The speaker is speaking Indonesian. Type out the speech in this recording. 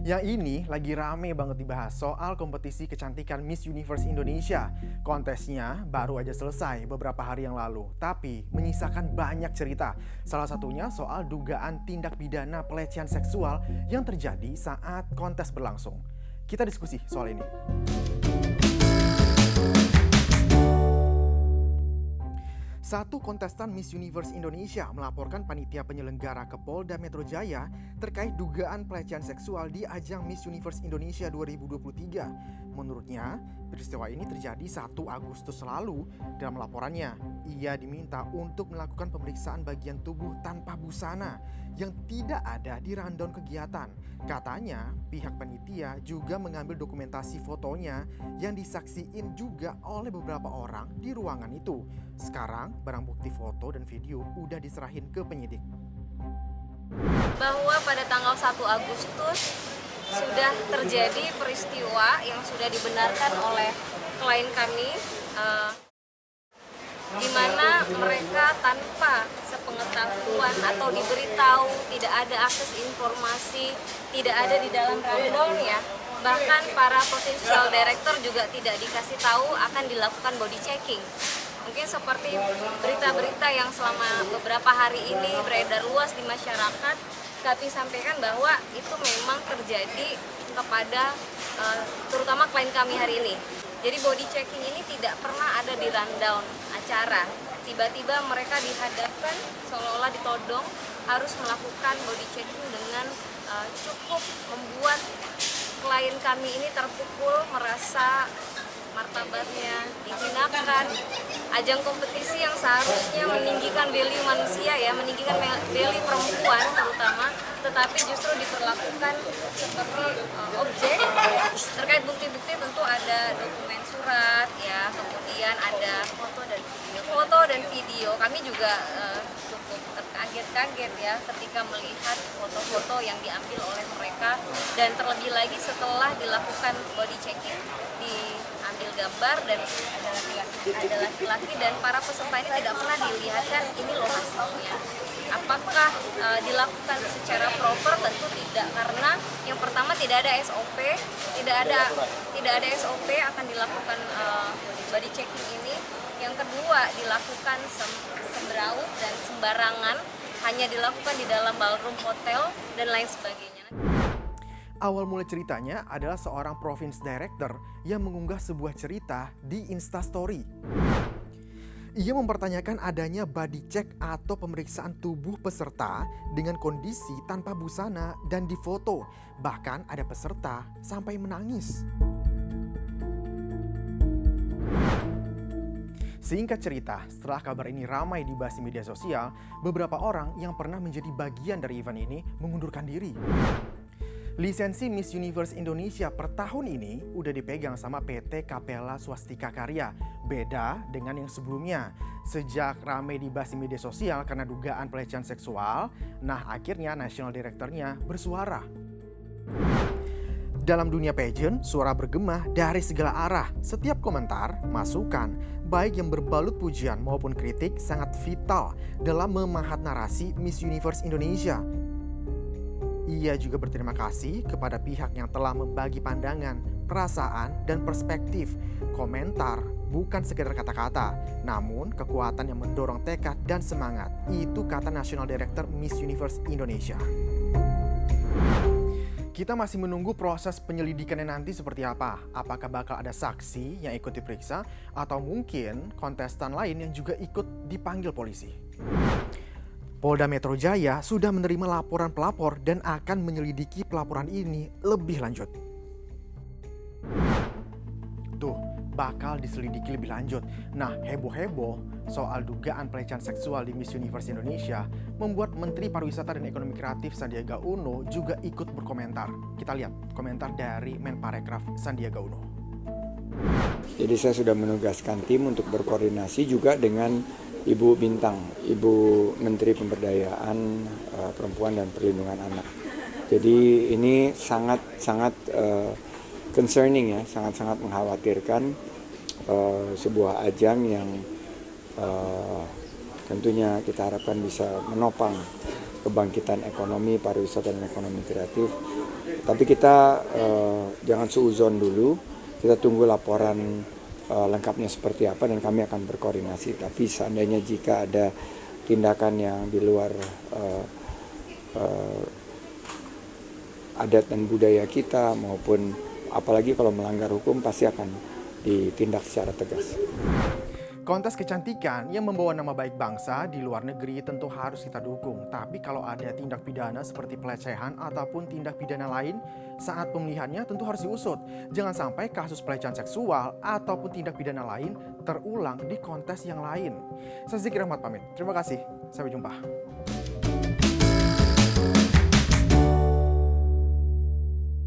Yang ini lagi rame banget dibahas soal kompetisi kecantikan Miss Universe Indonesia. Kontesnya baru aja selesai beberapa hari yang lalu, tapi menyisakan banyak cerita. Salah satunya soal dugaan tindak pidana pelecehan seksual yang terjadi saat kontes berlangsung. Kita diskusi soal ini. Satu kontestan Miss Universe Indonesia melaporkan panitia penyelenggara ke Polda Metro Jaya terkait dugaan pelecehan seksual di ajang Miss Universe Indonesia 2023. Menurutnya, peristiwa ini terjadi 1 Agustus lalu. Dalam laporannya, ia diminta untuk melakukan pemeriksaan bagian tubuh tanpa busana yang tidak ada di rundown kegiatan. Katanya, pihak panitia juga mengambil dokumentasi fotonya yang disaksiin juga oleh beberapa orang di ruangan itu. Sekarang, barang bukti foto dan video udah diserahin ke penyidik. Bahwa pada tanggal 1 Agustus sudah terjadi peristiwa yang sudah dibenarkan oleh klien kami, di mana mereka tanpa sepengetahuan atau diberitahu, tidak ada akses informasi, tidak ada di dalam rundown ya. Bahkan para potential director juga tidak dikasih tahu akan dilakukan body checking. Mungkin seperti berita-berita yang selama beberapa hari ini beredar luas di masyarakat, kami sampaikan bahwa itu memang terjadi kepada terutama klien kami hari ini. Jadi body checking ini tidak pernah ada di rundown acara. Tiba-tiba mereka dihadapkan seolah-olah ditodong harus melakukan body checking dengan cukup membuat klien kami ini terpukul, merasa martabatnya dihinakan. Ajang kompetisi yang seharusnya meninggikan value manusia ya, meninggikan value perempuan terutama, tetapi justru diperlakukan seperti objek. Terkait bukti-bukti tentu ada dokumen surat ya, kemudian ada foto dan video. Kami juga cukup terkaget-kaget ya ketika melihat foto-foto yang diambil oleh mereka, dan terlebih lagi setelah dilakukan body checking, diambil gambar dan ada laki-laki dan para peserta ini tidak pernah dilihatkan ini loh hasilnya. Apakah dilakukan secara proper? Tentu tidak, karena yang pertama tidak ada SOP, tidak ada SOP akan dilakukan body checking ini. Yang kedua, dilakukan sembraut dan sembarangan, hanya dilakukan di dalam ballroom hotel dan lain sebagainya. Awal mulai ceritanya adalah seorang province director yang mengunggah sebuah cerita di Instastory. Ia mempertanyakan adanya body check atau pemeriksaan tubuh peserta dengan kondisi tanpa busana dan difoto. Bahkan ada peserta sampai menangis. Singkat cerita, setelah kabar ini ramai dibahas di media sosial, beberapa orang yang pernah menjadi bagian dari event ini mengundurkan diri. Lisensi Miss Universe Indonesia per tahun ini udah dipegang sama PT Capella Swastika Karya. Beda dengan yang sebelumnya. Sejak ramai dibahas di media sosial karena dugaan pelecehan seksual, nah akhirnya National Director-nya bersuara. Dalam dunia pageant, suara bergema dari segala arah. Setiap komentar, masukan, baik yang berbalut pujian maupun kritik sangat vital dalam memahat narasi Miss Universe Indonesia. Ia juga berterima kasih kepada pihak yang telah membagi pandangan, perasaan, dan perspektif. Komentar bukan sekedar kata-kata, namun kekuatan yang mendorong tekad dan semangat. Itu kata National Director Miss Universe Indonesia. Kita masih menunggu proses penyelidikannya nanti seperti apa. Apakah bakal ada saksi yang ikut diperiksa atau mungkin kontestan lain yang juga ikut dipanggil polisi. Polda Metro Jaya sudah menerima laporan pelapor dan akan menyelidiki pelaporan ini lebih lanjut. Tuh, bakal diselidiki lebih lanjut. Nah, heboh-heboh soal dugaan pelecehan seksual di Miss Universe Indonesia membuat Menteri Pariwisata dan Ekonomi Kreatif Sandiaga Uno juga ikut berkomentar. Kita lihat komentar dari Menparekraf Sandiaga Uno. Jadi saya sudah menugaskan tim untuk berkoordinasi juga dengan Ibu Bintang, Ibu Menteri Pemberdayaan Perempuan dan Perlindungan Anak. Jadi ini sangat concerning ya, sangat mengkhawatirkan sebuah ajang yang tentunya kita harapkan bisa menopang kebangkitan ekonomi, pariwisata dan ekonomi kreatif Tapi kita jangan suuzon dulu, kita tunggu laporan lengkapnya seperti apa dan kami akan berkoordinasi. Tapi seandainya jika ada tindakan yang di luar adat dan budaya kita maupun apalagi kalau melanggar hukum pasti akan ditindak secara tegas. Kontes kecantikan yang membawa nama baik bangsa di luar negeri tentu harus kita dukung. Tapi kalau ada tindak pidana seperti pelecehan ataupun tindak pidana lain saat pemilihannya tentu harus diusut. Jangan sampai kasus pelecehan seksual ataupun tindak pidana lain terulang di kontes yang lain. Saya Zikir Ahmad pamit. Terima kasih. Sampai jumpa.